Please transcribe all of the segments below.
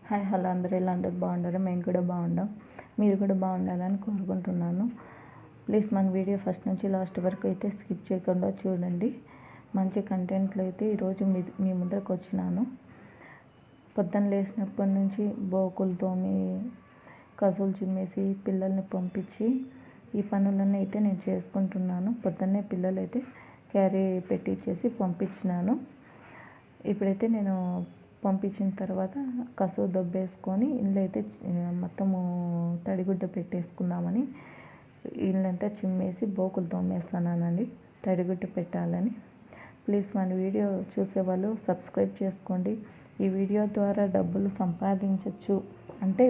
Hi hello అందరూ ఎలా అందరూ బాగుండారు. మేము కూడా బాగుండాం. మీరు కూడా బాగుండాలని కోరుకుంటున్నాను. ప్లీజ్ మన వీడియో ఫస్ట్ నుంచి లాస్ట్ వరకు అయితే స్కిప్ చేయకుండా చూడండి. మంచి కంటెంట్లు అయితే ఈరోజు మీ ముందరకు వచ్చినాను. పొద్దున్న లేచినప్పటి నుంచి బోకులతోమి కసులు చిమ్మేసి పిల్లల్ని పంపించి ఈ పనులన్నీ అయితే నేను చేసుకుంటున్నాను. పొద్దున్నే పిల్లలు అయితే క్యారీ పెట్టించేసి పంపించినాను. ఇప్పుడైతే నేను పంపించిన తర్వాత కసువు దొబ్బేసుకొని ఇల్లు అయితే మొత్తము తడిగుడ్డ పెట్టేసుకుందామని ఇల్లంతా చిమ్మేసి బోకులు తోమేస్తున్నానండి, తడిగుడ్డ పెట్టాలని. ప్లీజ్ మన వీడియో చూసేవాళ్ళు సబ్స్క్రైబ్ చేసుకోండి. ఈ వీడియో ద్వారా డబ్బులు సంపాదించవచ్చు, అంటే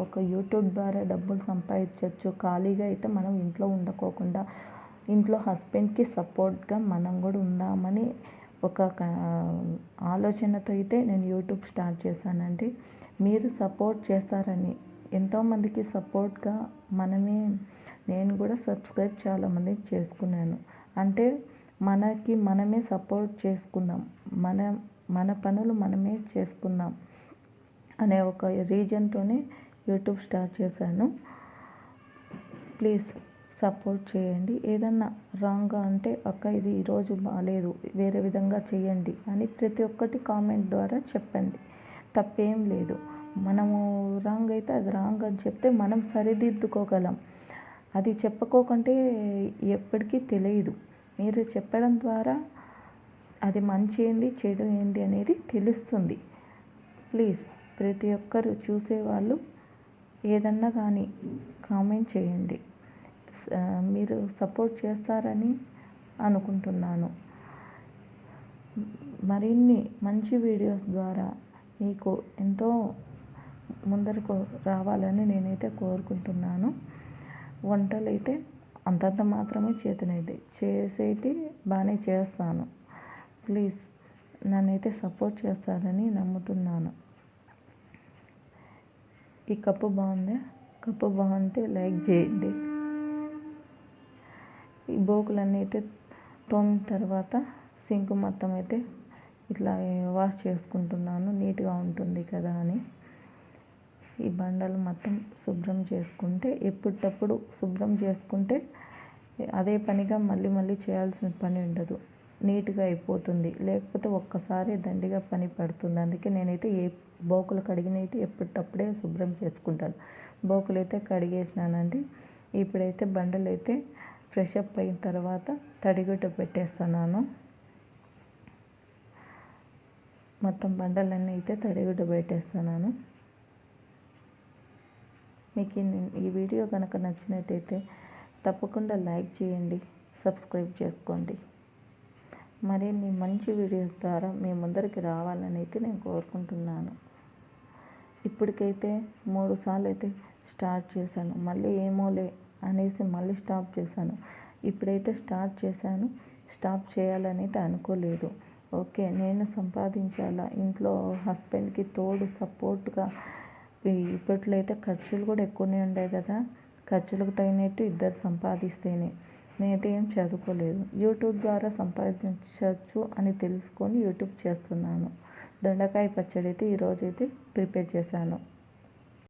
ఒక యూట్యూబ్ ద్వారా డబ్బులు సంపాదించవచ్చు. ఖాళీగా అయితే మనం ఇంట్లో ఉండకోకుండా ఇంట్లో హస్బెండ్కి సపోర్ట్గా మనం కూడా ఉందామని ఒక ఆలోచనతో అయితే నేను యూట్యూబ్ స్టార్ట్ చేశానండి. మీరు సపోర్ట్ చేస్తారని, ఎంతోమందికి సపోర్ట్గా నేను కూడా సబ్స్క్రైబ్ చాలామందికి చేసుకున్నాను. అంటే మనమే సపోర్ట్ చేసుకుందాం, మన పనులు మనమే చేసుకుందాం అనే ఒక రీజన్తోనే యూట్యూబ్ స్టార్ట్ చేశాను. ప్లీజ్ సపోర్ట్ చేయండి. ఏదన్నా రాంగ్గా అంటే అక్క ఇది ఈరోజు బాగాలేదు, వేరే విధంగా చేయండి అని ప్రతి ఒక్కటి కామెంట్ ద్వారా చెప్పండి. తప్పేం లేదు. మనము రాంగ్ అయితే అది రాంగ్ అని చెప్తే మనం సరిదిద్దుకోగలం. అది చెప్పుకోకుంటే ఎప్పటికీ తెలియదు. మీరు చెప్పడం ద్వారా అది మంచి ఏంది చెడు ఏంది అనేది తెలుస్తుంది. ప్లీజ్ ప్రతి ఒక్కరు చూసేవాళ్ళు ఏదన్నా కానీ కామెంట్ చేయండి. మీరు సపోర్ట్ చేస్తారని అనుకుంటున్నాను. మరిన్ని మంచి వీడియోస్ ద్వారా మీకు ఎంతో ముందరకు రావాలని నేనైతే కోరుకుంటున్నాను. వంటలు అయితే అంతంత మాత్రమే చేతనైతే చేసేటి బాగానే చేస్తాను. ప్లీజ్ నన్నైతే సపోర్ట్ చేస్తారని నమ్ముతున్నాను. ఈ కప్పు బాగుందా? కప్పు బాగుంటే లైక్ చేయండి. ఈ బోకులన్నీ అయితే తోమిన తర్వాత సింక్ మొత్తం అయితే ఇట్లా వాష్ చేసుకుంటున్నాను, నీట్గా ఉంటుంది కదా అని. ఈ బండలు మొత్తం శుభ్రం చేసుకుంటే ఎప్పటికప్పుడు శుభ్రం చేసుకుంటే అదే పనిగా మళ్ళీ చేయాల్సిన పని ఉండదు, నీట్గా అయిపోతుంది. లేకపోతే ఒక్కసారి దండిగా పని పడుతుంది. అందుకే నేనైతే బోకులు కడిగినైతే ఎప్పటికప్పుడే శుభ్రం చేసుకుంటాను. బోకులు అయితే కడిగేసినానండి. ఇప్పుడైతే బండలు అయితే ఫ్రెష్ అప్ అయిన తర్వాత తడిగుడ్డ పెట్టేస్తున్నాను. మొత్తం బండలన్నీ అయితే తడిగుడ్డ పెట్టేస్తున్నాను. మీకు ఈ వీడియో కనుక నచ్చినట్టయితే తప్పకుండా లైక్ చేయండి, సబ్స్క్రైబ్ చేసుకోండి. మరిన్ని మంచి వీడియోస్ ద్వారా మీ ముందరికి రావాలని అయితే నేను కోరుకుంటున్నాను. ఇప్పటికైతే 3 సార్లు అయితే స్టార్ట్ చేశాను, మళ్ళీ ఏమోలే అనేసి మళ్ళీ స్టాప్ చేశాను. ఇప్పుడైతే స్టార్ట్ చేశాను. స్టాప్ చేయాలని అయితే అనుకోలేదు. ఓకే, నేను సంపాదించాలా, ఇంట్లో హస్బెండ్కి తోడు సపోర్ట్గా. ఇప్పట్లో అయితే ఖర్చులు కూడా ఎక్కువనే ఉండే కదా, ఖర్చులకు తగినట్టు ఇద్దరు సంపాదిస్తేనే. నేనైతే ఏం చదువుకోలేదు, యూట్యూబ్ ద్వారా సంపాదించవచ్చు అని తెలుసుకొని యూట్యూబ్ చేస్తున్నాను. దొండకాయ పచ్చడి అయితే ఈరోజైతే ప్రిపేర్ చేశాను.